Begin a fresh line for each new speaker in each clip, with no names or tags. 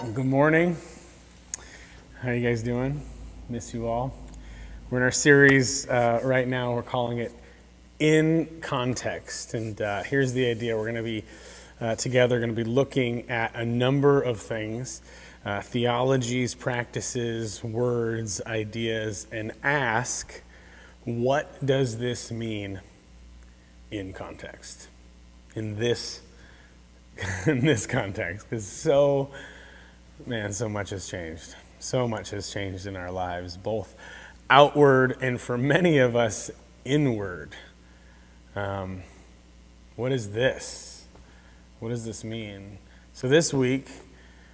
Good morning. How you guys doing? Miss you all. We're in our series right now. We're calling it In Context. And here's the idea. We're going to be together, going to be looking at a number of things, theologies, practices, words, ideas, and ask, what does this mean in context? In this context? Because so much has changed. So much has changed in our lives, both outward and for many of us, inward. What is this? What does this mean? So this week,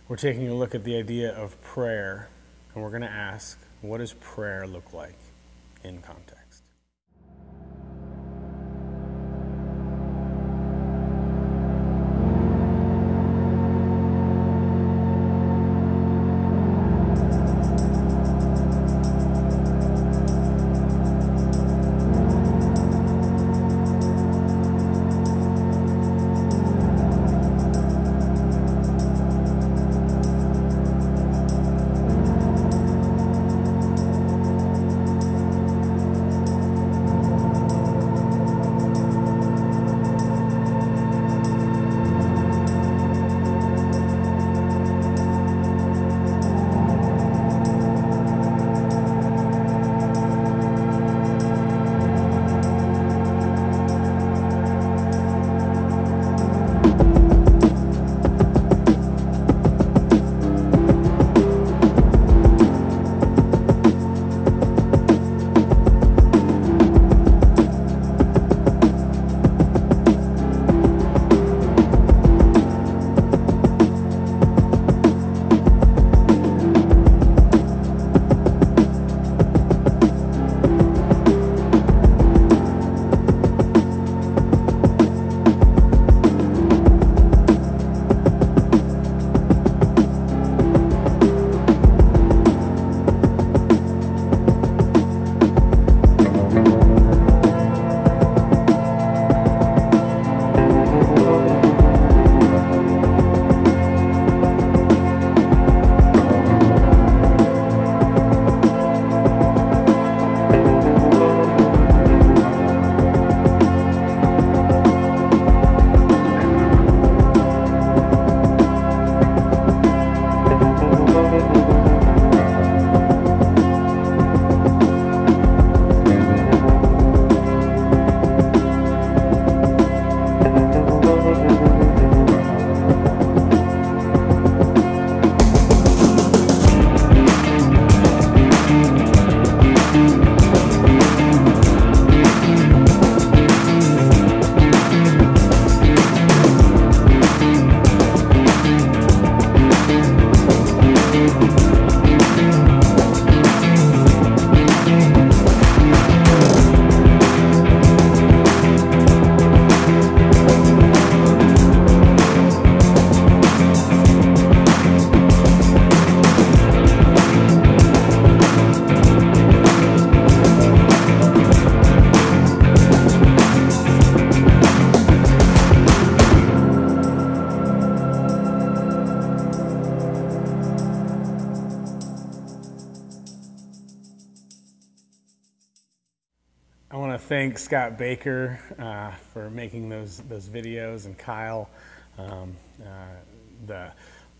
we're taking a look at the idea of prayer, and we're going to ask, what does prayer look like in context? Thank Scott Baker for making those videos, and Kyle, the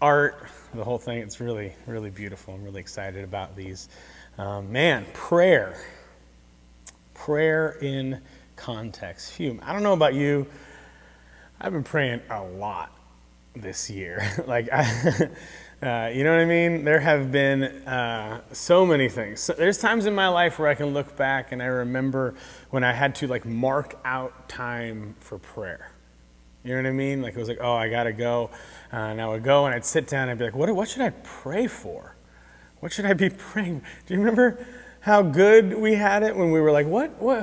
art, the whole thing. It's really, really beautiful. I'm really excited about these. Prayer in context. Phew, I don't know about you. I've been praying a lot this year. You know what I mean? There have been so many things. So there's times in my life where I can look back and I remember when I had to mark out time for prayer. You know what I mean? It was oh, I gotta go. And I would go and I'd sit down and I'd be what should I pray for? What should I be praying? Do you remember how good we had it when we were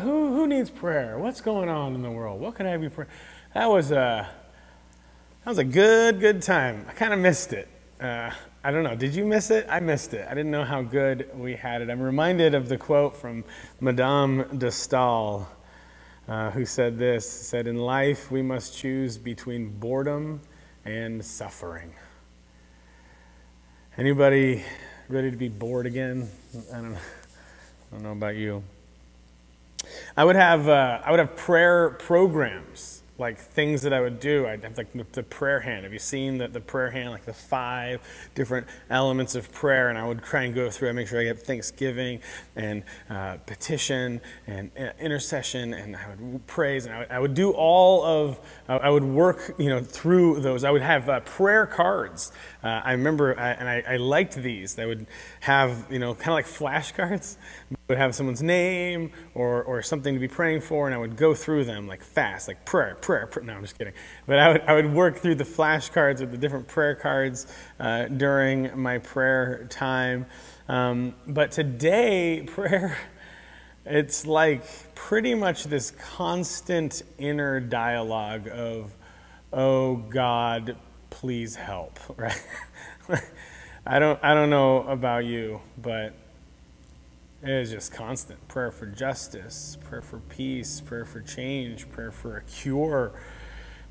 who needs prayer? What's going on in the world? What can I be praying? That was a good time. I kind of missed it. I don't know. Did you miss it? I missed it. I didn't know how good we had it. I'm reminded of the quote from Madame de Stael, who said this, said, "In life we must choose between boredom and suffering." Anybody ready to be bored again? I don't know about you. I would have prayer programs, like things that I would do. I'd have like the prayer hand. Have you seen the prayer hand, like the 5 different elements of prayer? And I would try and go through and make sure I get thanksgiving and petition and intercession, and I would praise, and I would do I would work through those. I would have prayer cards. I remember, I liked these. They would have kind of like flashcards. Would have someone's name or something to be praying for, and I would go through them like fast, like prayer. No, I'm just kidding. But I would work through the flashcards or the different prayer cards during my prayer time. But today, prayer, it's like pretty much this constant inner dialogue of, oh God, please help, right? I don't know about you, but it is just constant. Prayer for justice, prayer for peace, prayer for change, prayer for a cure,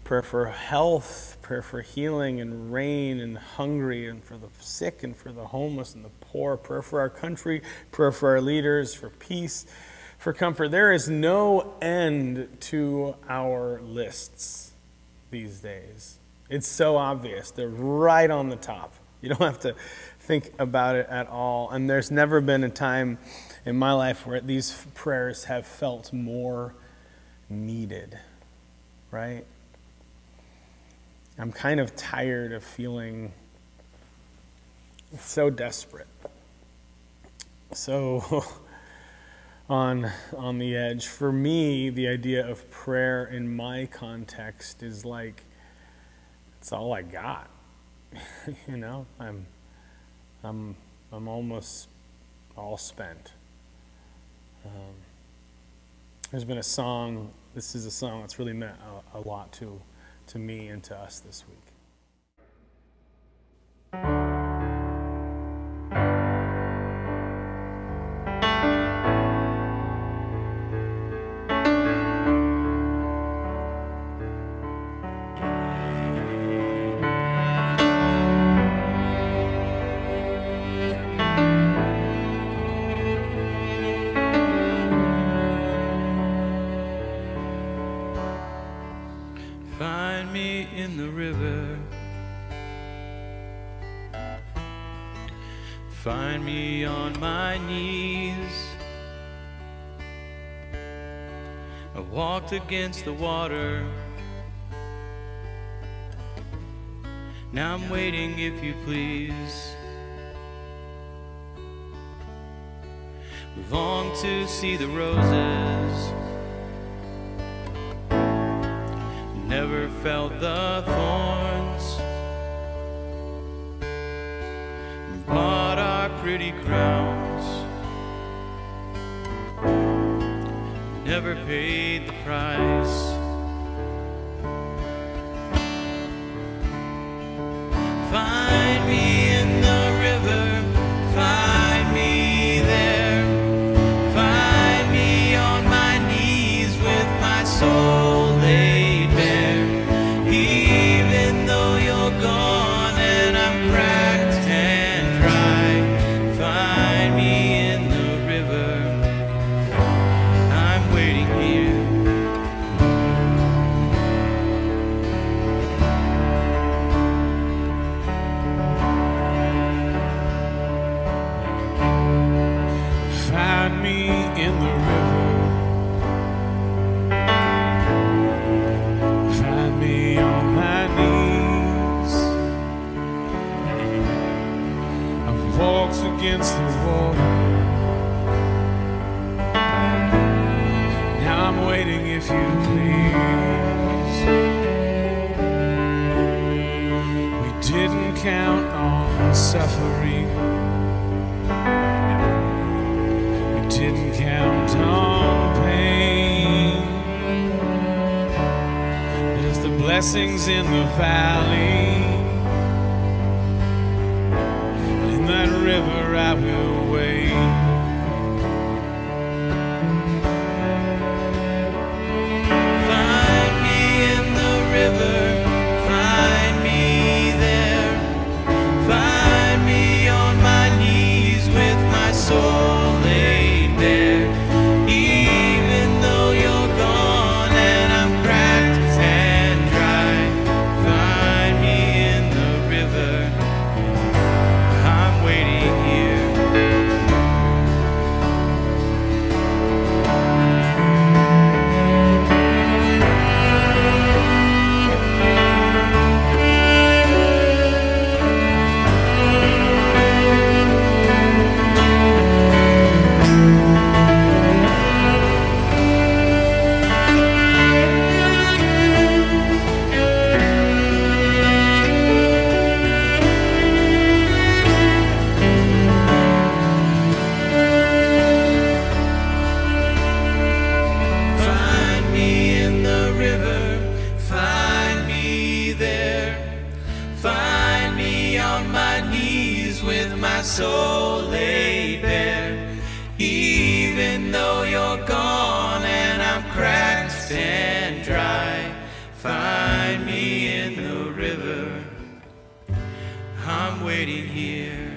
prayer for health, prayer for healing and rain and hungry, and for the sick and for the homeless and the poor, prayer for our country, prayer for our leaders, for peace, for comfort. There is no end to our lists these days. It's so obvious. They're right on the top. You don't have to think about it at all. And there's never been a time in my life where these prayers have felt more needed, right? I'm kind of tired of feeling so desperate, so on the edge. For me, the idea of prayer in my context is like, it's all I got. I'm almost all spent. There's been a song. This is a song that's really meant a lot to me and to us this week.
Find me in the river, find me on my knees. I walked against the water, now I'm waiting if you please. Long to see the roses, never felt the thorns, bought our pretty crowns, never paid the price. Find me in the river, find me there, find me on my knees with my soul laid bare. Even though you're gone and I'm cracked and dry, find me in the river, I'm waiting here.
Find me in the river, find me on my knees. I've walked against the water, now I'm waiting if you please. We didn't count on suffering, didn't count on pain, but it's the blessings in the valley. In that river I will wade.
Find me in the river, find me there, find me my knees with my soul laid bare. Even though you're gone and I'm cracked and dry, find me in the river, I'm waiting here.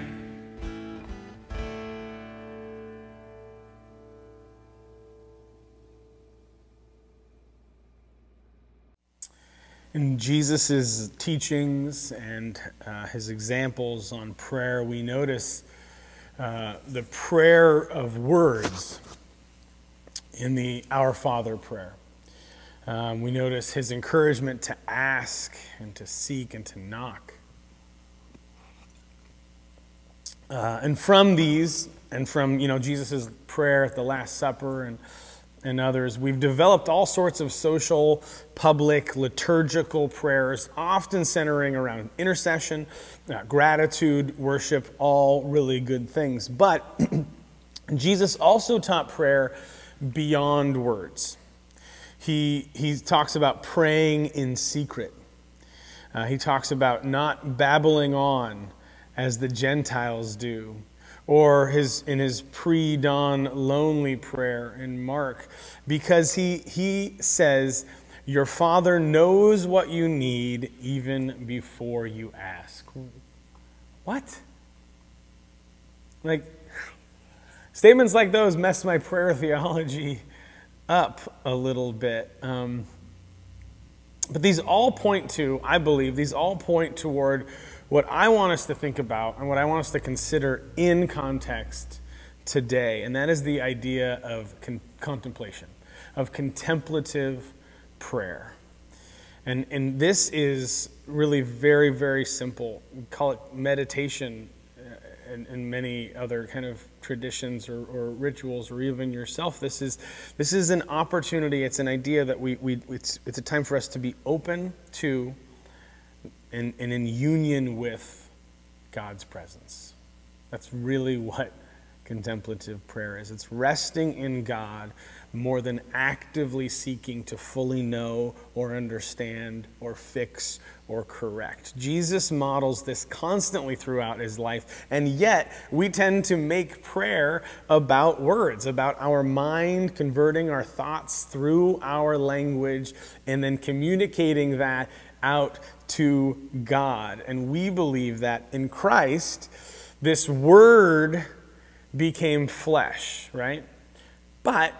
In Jesus' teachings and his examples on prayer, we notice the prayer of words in the Our Father prayer. We notice his encouragement to ask and to seek and to knock. And from these, and from Jesus' prayer at the Last Supper and others, we've developed all sorts of social, public, liturgical prayers, often centering around intercession, gratitude, worship, all really good things. But Jesus also taught prayer beyond words. He talks about praying in secret. He talks about not babbling on as the Gentiles do, or in his pre-dawn lonely prayer in Mark, because he says, your Father knows what you need even before you ask. What? Statements like those mess my prayer theology up a little bit. But these all point to, I believe, toward what I want us to think about and what I want us to consider in context today, and that is the idea of contemplation, of contemplative prayer. And this is really very, very simple. We call it meditation in many other kind of traditions or rituals, or even yourself. This is an opportunity. It's an idea that it's a time for us to be open to and in union with God's presence. That's really what contemplative prayer is. It's resting in God more than actively seeking to fully know or understand or fix or correct. Jesus models this constantly throughout his life, and yet we tend to make prayer about words, about our mind converting our thoughts through our language and then communicating that out to God. And we believe that in Christ, this word became flesh, right? But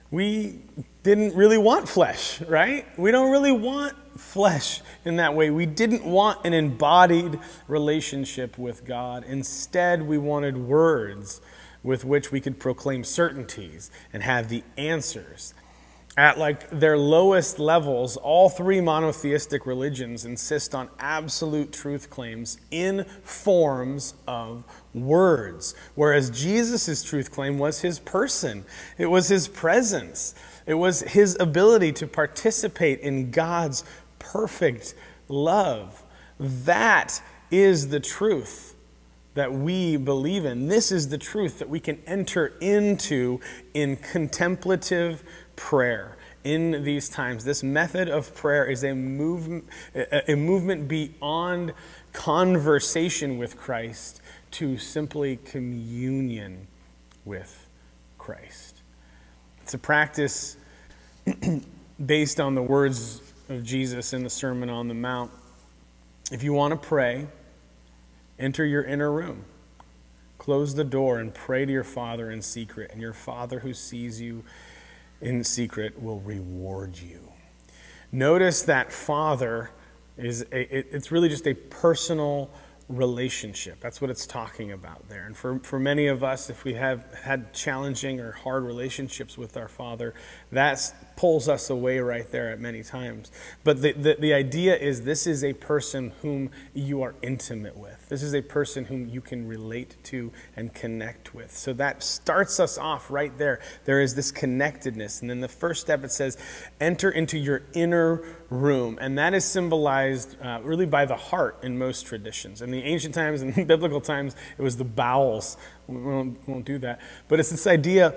we didn't really want flesh, right? We don't really want flesh in that way. We didn't want an embodied relationship with God. Instead, we wanted words with which we could proclaim certainties and have the answers. At their lowest levels, all three monotheistic religions insist on absolute truth claims in forms of words, whereas Jesus' truth claim was his person. It was his presence. It was his ability to participate in God's perfect love. That is the truth that we believe in. This is the truth that we can enter into in contemplative prayer. In these times, this method of prayer is a movement beyond conversation with Christ to simply communion with Christ. It's a practice based on the words of Jesus in the Sermon on the Mount. If you want to pray, enter your inner room. Close the door and pray to your Father in secret, and your Father who sees you in secret will reward you. Notice that Father it's really just a personal relationship. That's what it's talking about there. And for many of us, if we have had challenging or hard relationships with our Father, that pulls us away right there at many times. But the idea is this is a person whom you are intimate with. This is a person whom you can relate to and connect with. So that starts us off right there. There is this connectedness. And then the first step, it says, enter into your inner room. And that is symbolized really by the heart in most traditions. In the ancient times and biblical times, it was the bowels. We won't do that. But it's this idea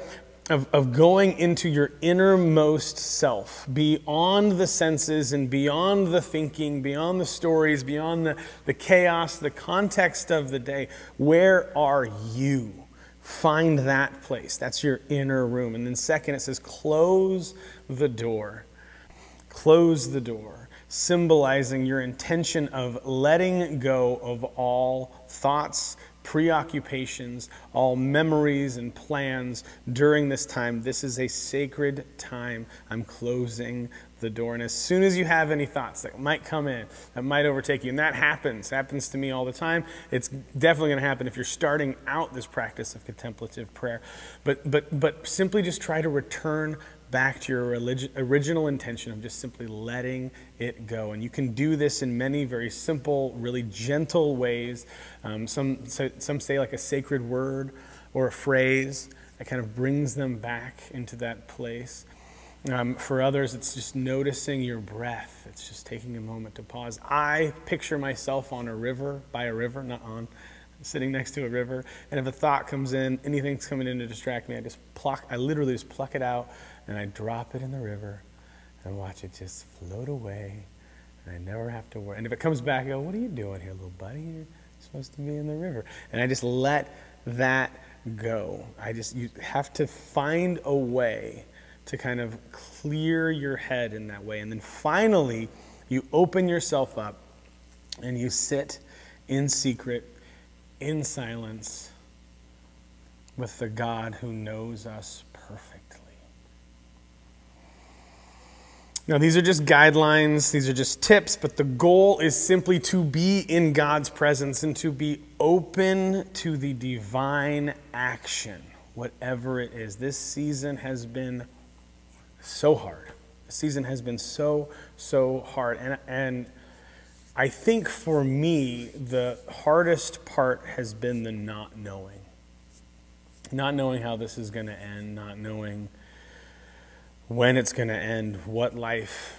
of going into your innermost self, beyond the senses and beyond the thinking, beyond the stories, beyond the chaos, the context of the day. Where are you? Find that place. That's your inner room. And then second, it says close the door. Close the door, symbolizing your intention of letting go of all thoughts, preoccupations, all memories and plans during this time. This is a sacred time. I'm closing the door. And as soon as you have any thoughts that might come in, that might overtake you, and that happens to me all the time. It's definitely going to happen if you're starting out this practice of contemplative prayer. But simply just try to return back to your original intention of just simply letting it go. And you can do this in many very simple, really gentle ways. Some say like a sacred word or a phrase that kind of brings them back into that place. For others, it's just noticing your breath. It's just taking a moment to pause. I picture myself on a river, by a river, not on, sitting next to a river. And if a thought comes in, anything's coming in to distract me, I literally just pluck it out and I drop it in the river and watch it just float away. And I never have to worry. And if it comes back, I go, what are you doing here, little buddy? You're supposed to be in the river. And I just let that go. You have to find a way to kind of clear your head in that way. And then finally, you open yourself up and you sit in secret, in silence, with the God who knows us perfectly. Now, these are just guidelines, these are just tips, but the goal is simply to be in God's presence and to be open to the divine action, whatever it is. This season has been so hard. This season has been so hard. And I think for me, the hardest part has been the not knowing. Not knowing how this is going to end, not knowing when it's going to end, what life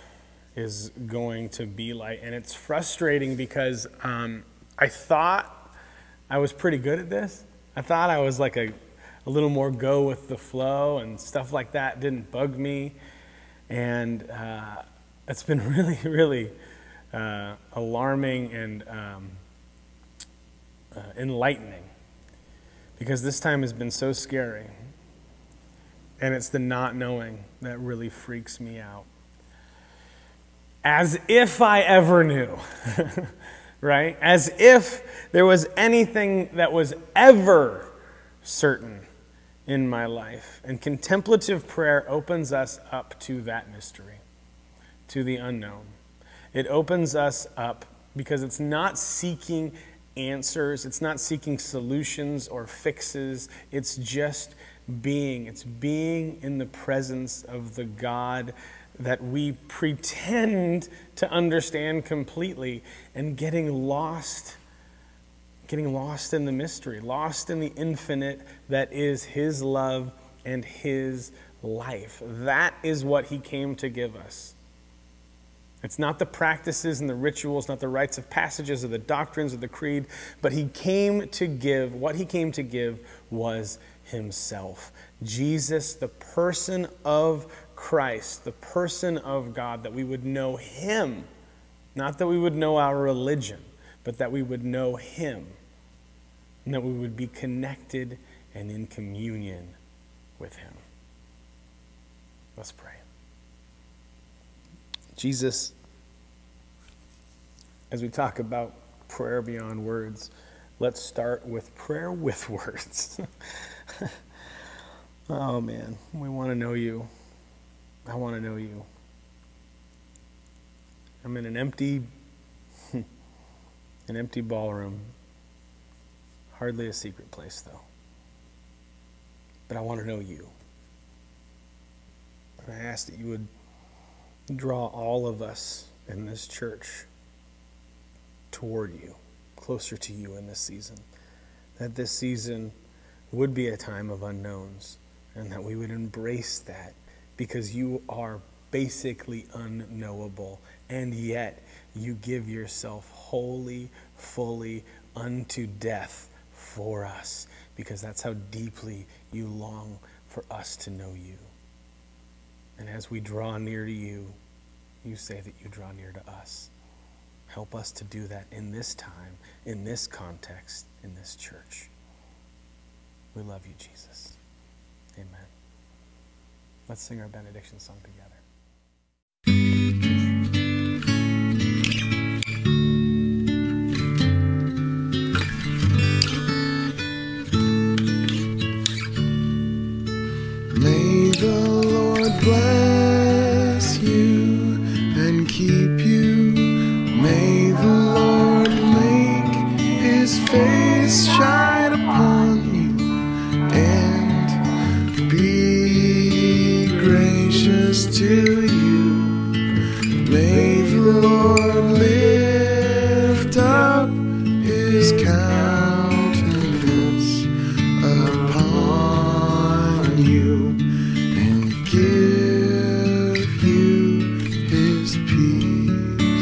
is going to be like. And it's frustrating because I thought I was pretty good at this. I thought I was like a little more go with the flow and stuff like that didn't bug me. And it's been really, really alarming and enlightening, because this time has been so scary. And it's the not knowing that really freaks me out. As if I ever knew, right? As if there was anything that was ever certain in my life. And contemplative prayer opens us up to that mystery, to the unknown. It opens us up because it's not seeking answers, it's not seeking solutions or fixes, it's just being. It's being in the presence of the God that we pretend to understand completely, and getting lost in the mystery, lost in the infinite that is His love and His life. That is what He came to give us. It's not the practices and the rituals, not the rites of passages or the doctrines of the creed, but what He came to give was Himself. Jesus, the person of Christ, the person of God, that we would know Him, not that we would know our religion, but that we would know Him, and that we would be connected and in communion with Him. Let's pray. Jesus, as we talk about prayer beyond words, let's start with prayer with words. Oh man, we want to know You. I want to know You. I'm in an empty ballroom. Hardly a secret place though. But I want to know You. And I ask that You would draw all of us in this church toward You, closer to You in this season. That this season would be a time of unknowns, and that we would embrace that, because You are basically unknowable, and yet You give Yourself wholly, fully unto death for us, because that's how deeply You long for us to know you. And as we draw near to you, you say that you draw near to us. Help us to do that in this time, in this context, in this church. We love you, Jesus. Amen. Let's sing our benediction song together.
May the Lord bless you and keep you. May the Lord make his face shine upon you and be gracious to you. May the Lord lift up his countenance upon you and give you his peace.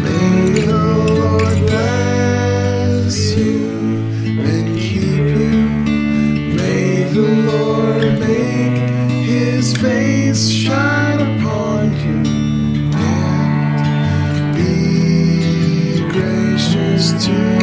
May the Lord bless you and keep you. May the Lord make his face shine upon you and be gracious to you.